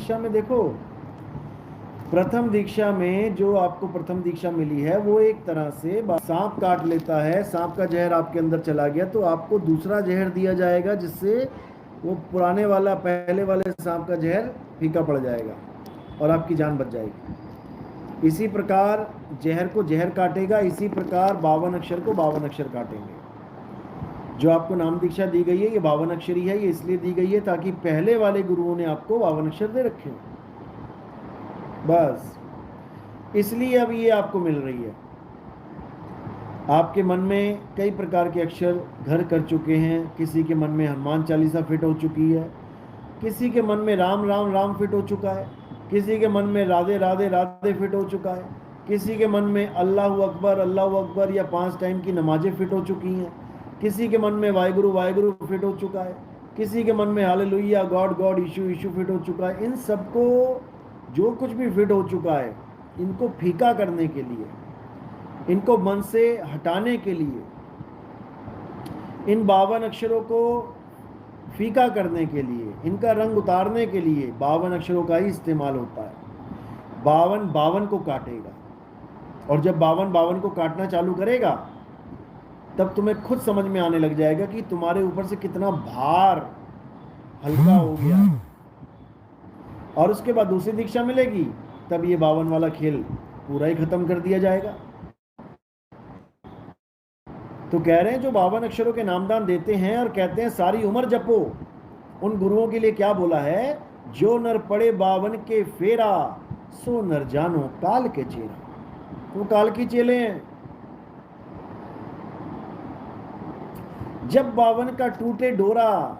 दीक्षा में देखो, प्रथम दीक्षा में जो आपको प्रथम दीक्षा मिली है वो एक तरह से सांप काट लेता है, सांप का जहर आपके अंदर चला गया तो आपको दूसरा जहर दिया जाएगा जिससे वो पुराने वाला पहले वाले सांप का जहर फीका पड़ जाएगा और आपकी जान बच जाएगी। इसी प्रकार जहर को जहर काटेगा, इसी प्रकार 52 अक्षर को 52 अक्षर काटेंगे। जो आपको नाम दीक्षा दी गई है ये 52 अक्षरी है, ये इसलिए दी गई है ताकि पहले वाले गुरुओं ने आपको 52 अक्षर दे रखे हैं, बस इसलिए अब ये आपको मिल रही है। आपके मन में कई प्रकार के अक्षर घर कर चुके हैं, किसी के मन में हनुमान चालीसा फिट हो चुकी है, किसी के मन में राम राम राम फिट हो चुका है, किसी के मन में राधे राधे राधे फिट हो चुका है, किसी के मन में अल्लाह अकबर या 5 टाइम की नमाजें फिट हो चुकी हैं, किसी के मन में वाहिगुरु वाहिगुरु फिट हो चुका है, किसी के मन में hallelujah god god Ishu Ishu fit हो चुका है। इन सबको जो कुछ भी फिट हो चुका है इनको फीका करने के लिए, इनको मन से हटाने के लिए, इन 52 अक्षरों को फीका करने के लिए, इनका रंग उतारने के लिए 52 अक्षरों का ही इस्तेमाल होता है। 52 को काटेगा और जब 52 को काटना चालू करेगा तब तुम्हें खुद समझ में आने लग जाएगा कि तुम्हारे ऊपर से कितना भार हल्का हो गया। और उसके बाद दूसरी दीक्षा मिलेगी तब ये 52 वाला खेल पूरा ही खत्म कर दिया जाएगा। तो कह रहे हैं जो 52 अक्षरों के नामदान देते हैं और कहते हैं सारी उम्र जपो, उन गुरुओं के लिए क्या बोला है, जो नर पड़े 52 के फेरा सो नर जानो काल के चेहरा। तो काल की चेले हैं। जब 52 का टूटे डोरा,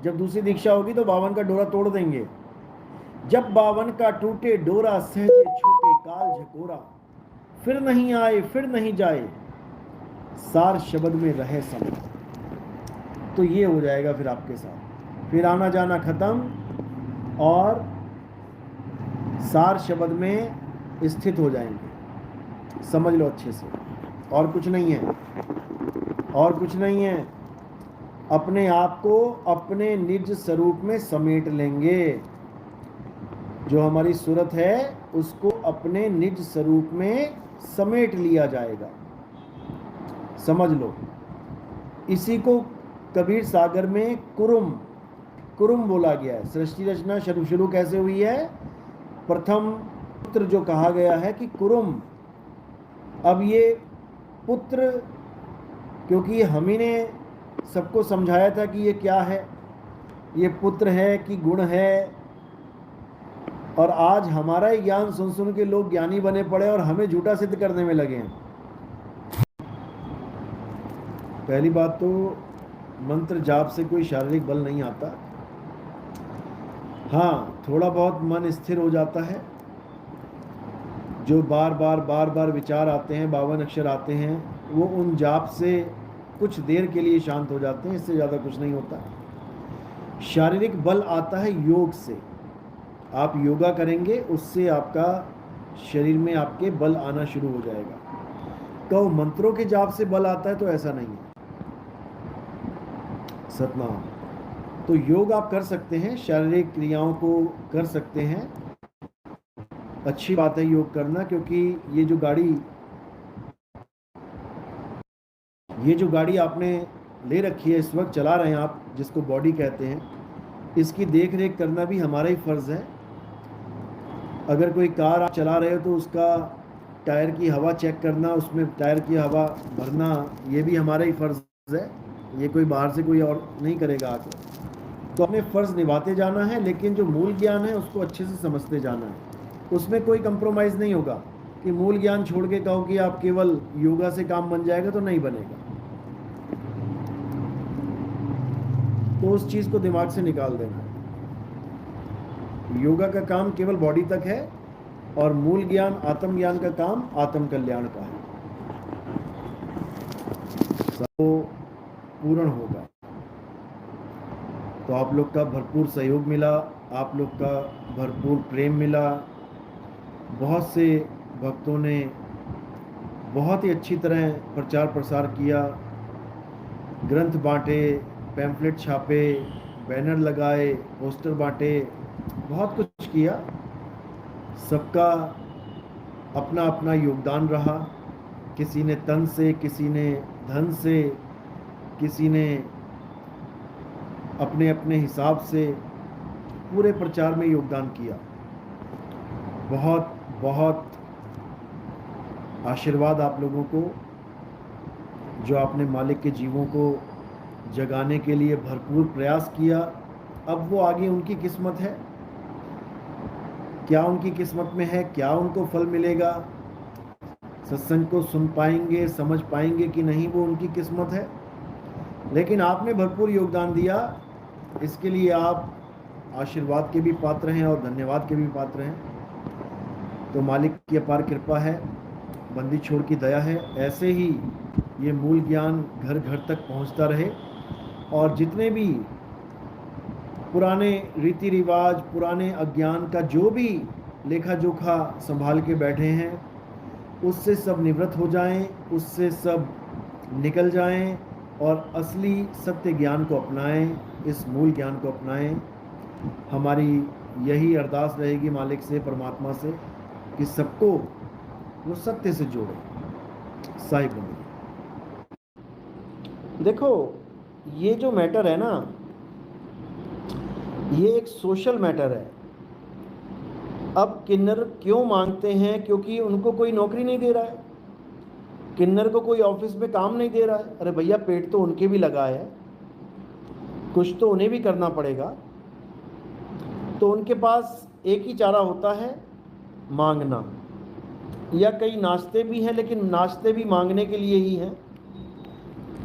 जब दूसरी दीक्षा होगी तो 52 का डोरा तोड़ देंगे। जब 52 का टूटे डोरा सहजे छूटे काल झकोरा, फिर नहीं आए फिर नहीं जाए सार शब्द में रहे समय। तो ये हो जाएगा फिर आपके साथ, फिर आना जाना खत्म और सार शब्द में स्थित हो जाएंगे। समझ लो अच्छे से, और कुछ नहीं है, और कुछ नहीं है। अपने आप को अपने निज स्वरूप में समेट लेंगे। जो हमारी सूरत है उसको अपने निज स्वरूप में समेट लिया जाएगा। समझ लो, इसी को कबीर सागर में कुरुम कुरुम बोला गया है। सृष्टि रचना शुरू कैसे हुई है, प्रथम पुत्र जो कहा गया है कि कुरुम। अब ये पुत्र, क्योंकि हम ही ने सबको समझाया था कि ये क्या है, ये पुत्र है कि गुण है, और आज हमारा ही ज्ञान सुन सुन के लोग ज्ञानी बने पड़े और हमें झूठा सिद्ध करने में लगे हैं। पहली बात तो मंत्र जाप से कोई शारीरिक बल नहीं आता। हाँ, थोड़ा बहुत मन स्थिर हो जाता है। जो बार बार विचार आते हैं, 52 अक्षर आते हैं, वो उन जाप से कुछ देर के लिए शांत हो जाते हैं, इससे ज़्यादा कुछ नहीं होता। शारीरिक बल आता है योग से। आप योगा करेंगे उससे आपका शरीर में आपके बल आना शुरू हो जाएगा। तो मंत्रों के जाप से बल आता है तो ऐसा नहीं है। सतनाम। तो योग आप कर सकते हैं, शारीरिक क्रियाओं को कर सकते हैं। अच्छी बात है योग करना, क्योंकि ये जो गाड़ी आपने ले रखी है, इस वक्त चला रहे हैं आप, जिसको बॉडी कहते हैं, इसकी देख रेख करना भी हमारा ही फर्ज है। अगर कोई कार आप चला रहे हो तो उसका टायर की हवा चेक करना, उसमें टायर की हवा भरना, ये भी हमारा ही फर्ज है। ये कोई बाहर से कोई और नहीं करेगा आके। तो अपने फर्ज निभाते जाना है, लेकिन जो मूल ज्ञान है उसको अच्छे से समझते जाना है। उसमें कोई कंप्रोमाइज़ नहीं होगा कि मूल ज्ञान छोड़ के कहो कि आप केवल योगा से काम बन जाएगा, तो नहीं बनेगा। तो उस चीज़ को दिमाग से निकाल देना है। योगा का काम केवल बॉडी तक है और मूल ज्ञान, आत्म ज्ञान का काम आत्म कल्याण का है। सब पूर्ण होगा। तो आप लोग का भरपूर सहयोग मिला, आप लोग का भरपूर प्रेम मिला। बहुत से भक्तों ने बहुत ही अच्छी तरह प्रचार प्रसार किया, ग्रंथ बांटे, पैम्फलेट छापे, बैनर लगाए, पोस्टर बांटे, बहुत कुछ किया, सबका अपना अपना योगदान रहा। किसी ने तन से, किसी ने धन से, किसी ने अपने अपने हिसाब से पूरे प्रचार में योगदान किया। बहुत बहुत आशीर्वाद आप लोगों को, जो आपने मालिक के जीवों को जगाने के लिए भरपूर प्रयास किया। अब वो आगे उनकी किस्मत है, क्या उनकी किस्मत में है, क्या उनको फल मिलेगा, सत्संग को सुन पाएंगे, समझ पाएंगे कि नहीं, वो उनकी किस्मत है। लेकिन आपने भरपूर योगदान दिया, इसके लिए आप आशीर्वाद के भी पात्र हैं और धन्यवाद के भी पात्र हैं। तो मालिक की अपार कृपा है, बंदी छोड़ की दया है। ऐसे ही ये मूल ज्ञान घर घर तक पहुंचता रहे और जितने भी पुराने रीति रिवाज, पुराने अज्ञान का जो भी लेखा जोखा संभाल के बैठे हैं, उससे सब निवृत्त हो जाएं, उससे सब निकल जाएं और असली सत्य ज्ञान को अपनाएं, इस मूल ज्ञान को अपनाएं। हमारी यही अरदास रहेगी मालिक से, परमात्मा से, कि सबको वो सत्य से जोड़े। साहिब बंदी, देखो ये जो मैटर है ना, ये एक सोशल मैटर है। अब किन्नर क्यों मांगते हैं? क्योंकि उनको कोई नौकरी नहीं दे रहा है, किन्नर को कोई ऑफिस में काम नहीं दे रहा है। अरे भैया, पेट तो उनके भी लगा है, कुछ तो उन्हें भी करना पड़ेगा। तो उनके पास एक ही चारा होता है, मांगना। या कई नाचते भी हैं, लेकिन नाचते भी मांगने के लिए ही हैं।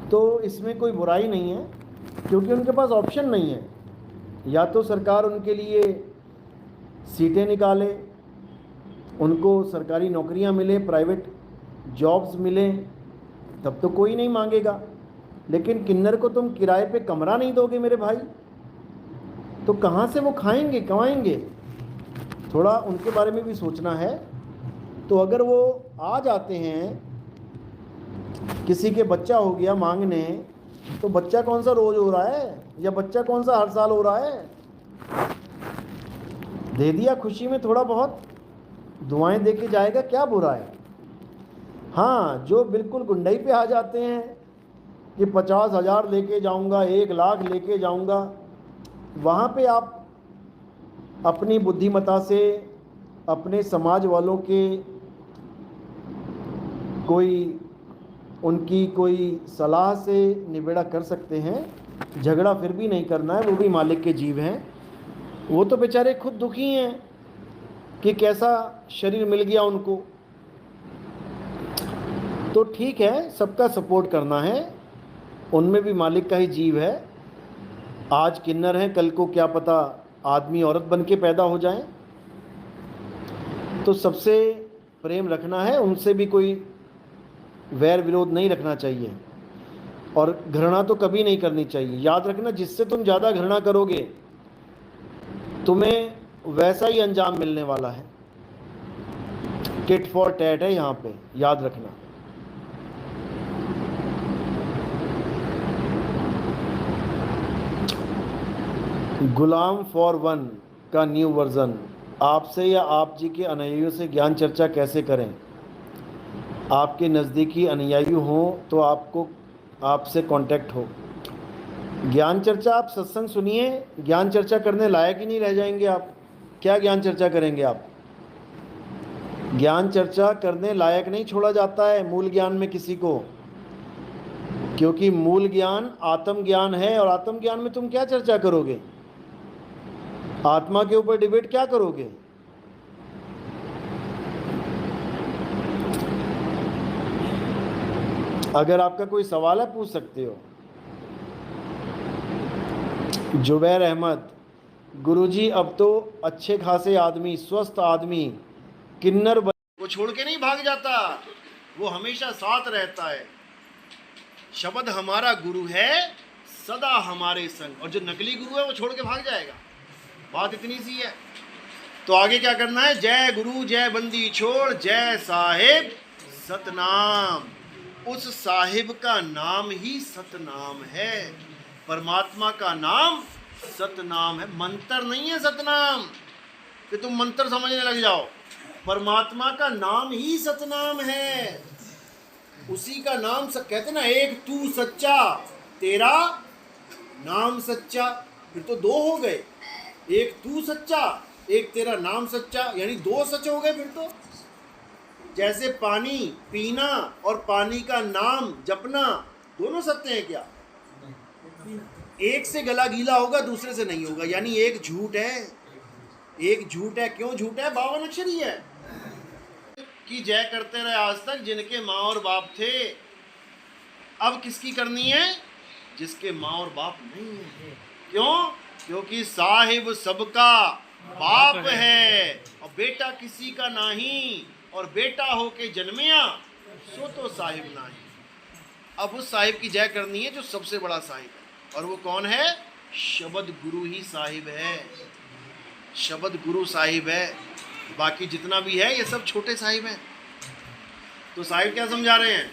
तो इसमें कोई बुराई नहीं है, क्योंकि उनके पास ऑप्शन नहीं है। या तो सरकार उनके लिए सीटें निकाले, उनको सरकारी नौकरियां मिले, प्राइवेट जॉब्स मिले, तब तो कोई नहीं मांगेगा। लेकिन किन्नर को तुम किराए पे कमरा नहीं दोगे मेरे भाई, तो कहाँ से वो खाएंगे, कमाएंगे? थोड़ा उनके बारे में भी सोचना है। तो अगर वो आ जाते हैं, किसी के बच्चा हो गया मांगने, तो बच्चा कौन सा रोज हो रहा है, या बच्चा कौन सा हर साल हो रहा है? दे दिया खुशी में थोड़ा बहुत, दुआएं दे के जाएगा, क्या बुरा है। हाँ, जो बिल्कुल गुंडई पे आ जाते हैं कि 50,000 लेके जाऊंगा, 1 लाख लेके जाऊंगा, वहाँ पे आप अपनी बुद्धिमत्ता से, अपने समाज वालों के उनकी कोई सलाह से निबेड़ा कर सकते हैं। झगड़ा फिर भी नहीं करना है, वो भी मालिक के जीव हैं। वो तो बेचारे खुद दुखी हैं कि कैसा शरीर मिल गया उनको। तो ठीक है, सबका सपोर्ट करना है, उनमें भी मालिक का ही जीव है। आज किन्नर हैं, कल को क्या पता आदमी औरत बन के पैदा हो जाएं। तो सबसे प्रेम रखना है, उनसे भी कोई वैर विरोध नहीं रखना चाहिए, और घृणा तो कभी नहीं करनी चाहिए। याद रखना, जिससे तुम ज़्यादा घृणा करोगे, तुम्हें वैसा ही अंजाम मिलने वाला है। टिट फॉर टैट है यहाँ पे, याद रखना। गुलाम फॉर वन का न्यू वर्जन। आपसे या आप जी के अनुयायियों से ज्ञान चर्चा कैसे करें? आपके नज़दीकी अनुयायी हों तो आपसे कांटेक्ट हो। ज्ञान चर्चा, आप सत्संग सुनिए, ज्ञान चर्चा करने लायक ही नहीं रह जाएंगे आप। क्या ज्ञान चर्चा करेंगे आप? ज्ञान चर्चा करने लायक नहीं छोड़ा जाता है मूल ज्ञान में किसी को, क्योंकि मूल ज्ञान आत्म ज्ञान है। और आत्म ज्ञान में तुम क्या चर्चा करोगे? आत्मा के ऊपर डिबेट क्या करोगे? अगर आपका कोई सवाल है, पूछ सकते हो। जुबैर अहमद, गुरुजी अब तो अच्छे खासे आदमी, स्वस्थ आदमी किन्नर वो छोड़ के नहीं भाग जाता, वो हमेशा साथ रहता है। शब्द हमारा गुरु है, सदा हमारे संग। और जो नकली गुरु है वो छोड़ के भाग जाएगा। बात इतनी सी है। तो आगे क्या करना है? जय गुरु जय बंदी छोड़, जय साहिब सतनाम। उस साहिब का नाम ही सतनाम है। परमात्मा का नाम सतनाम है, मंत्र नहीं है सतनाम। कि तुम मंत्र समझने लग जाओ। परमात्मा का नाम ही सतनाम है, उसी का नाम कहते ना, एक तू सच्चा तेरा नाम सच्चा, फिर तो दो हो गए, एक तू सच्चा एक तेरा नाम सच्चा, यानी दो सच हो गए फिर तो। जैसे पानी पीना और पानी का नाम जपना दोनों सत्य हैं क्या? एक से गला गीला होगा, दूसरे से नहीं होगा, यानी एक झूठ है, एक झूठ है। क्यों झूठ है? 52 अक्षर ही है कि जय करते रहे आज तक जिनके माँ और बाप थे। अब किसकी करनी है? जिसके माँ और बाप नहीं है। क्यों? क्योंकि साहिब सबका बाप है और बेटा किसी का नहीं, और बेटा होके जन्मिया सो तो साहिब नहीं। अब उस साहिब की जय करनी है जो सबसे बड़ा साहिब है, और वो कौन है? शब्द गुरु ही साहिब है, शब्द गुरु साहिब है। बाकी जितना भी है ये सब छोटे साहिब हैं। तो साहिब क्या समझा रहे हैं?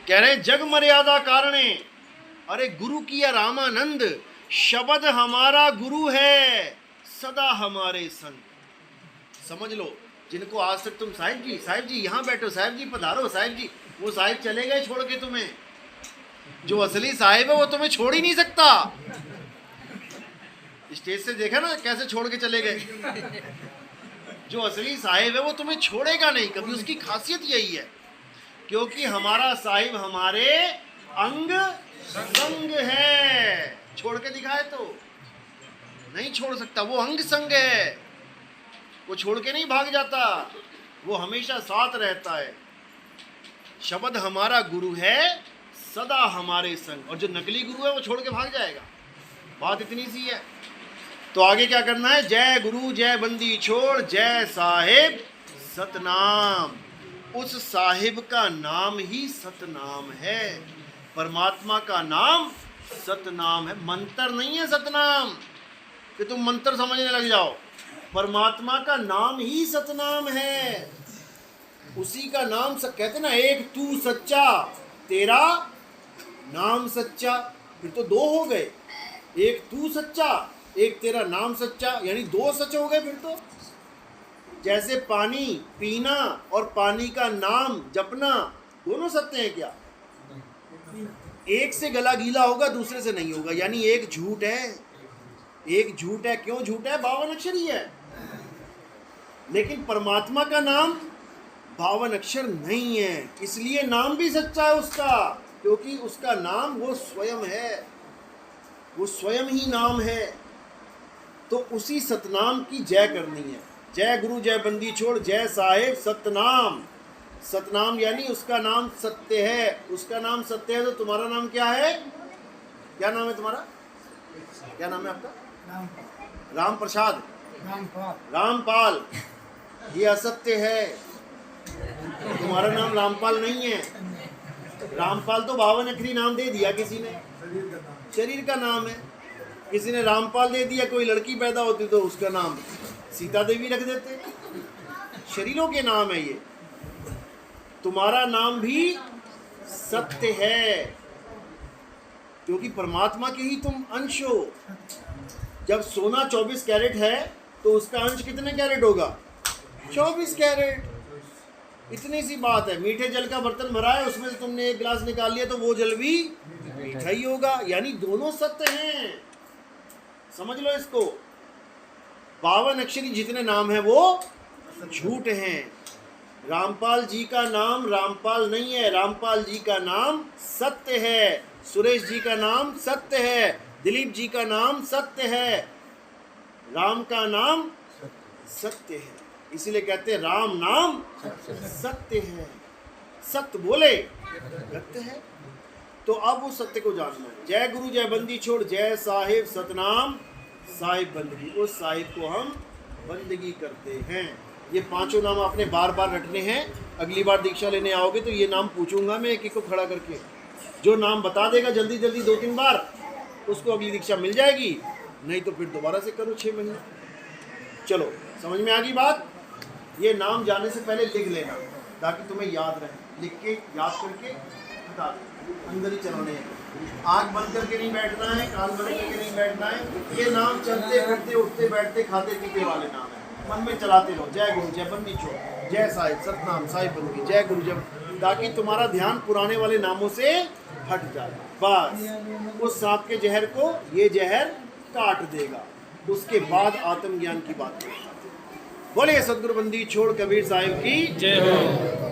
कह रहे हैं जग मर्यादा कारणे, अरे गुरु किया रामानंद, शब्द हमारा गुरु है सदा हमारे संग। समझ लो, जिनको आज तक तुम साहिब जी यहाँ बैठो, साहिब जी पधारो, साहिब जी, वो साहिब चले गए छोड़ के तुम्हें। जो असली साहिब है वो तुम्हें छोड़ ही नहीं सकता। स्टेज से देखा ना कैसे छोड़ के चले गए। जो असली साहिब है वो तुम्हें छोड़ेगा नहीं कभी, उसकी खासियत यही है। क्योंकि हमारा साहिब हमारे अंग संग है। छोड़ के दिखाए तो नहीं छोड़ सकता, वो अंग संग है, वो छोड़ के नहीं भाग जाता, वो हमेशा साथ रहता है। शब्द हमारा गुरु है सदा हमारे संग, और जो नकली गुरु है वो छोड़ के भाग जाएगा। बात इतनी सी है। तो आगे क्या करना है? जय गुरु जय बंदी छोड़, जय साहिब सतनाम। उस साहिब का नाम ही सतनाम है। परमात्मा का नाम सतनाम है, मंत्र नहीं है सतनाम कि तुम मंत्र समझने लग जाओ। परमात्मा का नाम ही सतनाम है, उसी का नाम कहते ना, एक तू सच्चा तेरा नाम सच्चा, फिर तो दो हो गए, एक तू सच्चा एक तेरा नाम सच्चा, यानी दो सच हो गए फिर तो। जैसे पानी पीना और पानी का नाम जपना दोनों सत्य हैं क्या? एक से गला गीला होगा, दूसरे से नहीं होगा, यानी एक झूठ है, एक झूठ है। क्यों झूठ है? 52 अक्षर ही है। लेकिन परमात्मा का नाम 52 अक्षर नहीं है, इसलिए नाम भी सच्चा है उसका, क्योंकि उसका नाम वो स्वयं है, वो स्वयं ही नाम है। तो उसी सतनाम की जय करनी है। जय गुरु जय बंदी छोड़, जय साहिब सतनाम। सतनाम यानी उसका नाम सत्य है, उसका नाम सत्य है। तो तुम्हारा नाम क्या है? क्या नाम है तुम्हारा? क्या नाम है आपका? राम प्रसाद, रामपाल। ये असत्य है, तुम्हारा नाम रामपाल नहीं है। रामपाल तो 52 अक्षरी नाम दे दिया किसी ने, शरीर का नाम है। किसी ने रामपाल दे दिया, कोई लड़की पैदा होती तो उसका नाम सीता देवी रख देते। शरीरों के नाम है ये। तुम्हारा नाम भी सत्य है, क्योंकि परमात्मा के ही तुम अंश हो। जब सोना 24 कैरेट है तो उसका अंश कितने कैरेट होगा? 24 कैरेट। इतनी सी बात है। मीठे जल का बर्तन भरा है, उसमें से तुमने एक गिलास निकाल लिया तो वो जल भी मीठा ही होगा, यानी दोनों सत्य हैं। समझ लो इसको। 52 अक्षरी जितने नाम हैं वो झूठ हैं। रामपाल जी का नाम रामपाल नहीं है, रामपाल जी का नाम सत्य है। सुरेश जी का नाम सत्य है, दिलीप जी का नाम सत्य है, राम का नाम सत्य है। इसीलिए कहते हैं राम नाम सत्य है। सत्य बोले सत्य है। तो अब उस सत्य को जानना है। जय गुरु जय बंदी छोड़, जय साहिब सतनाम। साहिब बंदगी, उस साहिब को हम बंदगी करते हैं। ये पांचों नाम आपने बार बार रटने हैं। अगली बार दीक्षा लेने आओगे तो ये नाम पूछूंगा मैं एक एक को खड़ा करके। जो नाम बता देगा जल्दी जल्दी 2-3 बार, उसको अगली दीक्षा मिल जाएगी, नहीं तो फिर दोबारा से करो 6 महीने। चलो समझ में आ गई बात? ये नाम जाने से पहले लिख लेना ताकि तुम्हें याद रहे। लिख के याद करके बता दो, अंदर ही चलाने हैं। आंख बंद करके नहीं बैठना है, कान बंद करके नहीं बैठना है। ये नाम चलते फिरते उठते बैठते खाते पीते वाले नाम है, मन में चलाते रहो। जय गुरु, जय बन्नी छोड़, जय साहिब, सतनाम साहिब बंदगी, जय गुरु, जय, ताकि तुम्हारा ध्यान पुराने वाले नामों से हट जाए। बस उस सांप के जहर को ये जहर काट देगा, उसके बाद आत्मज्ञान की बात करेगा। बोलिए सतगुरु बंदी छोड़ कबीर साहिब की जय हो।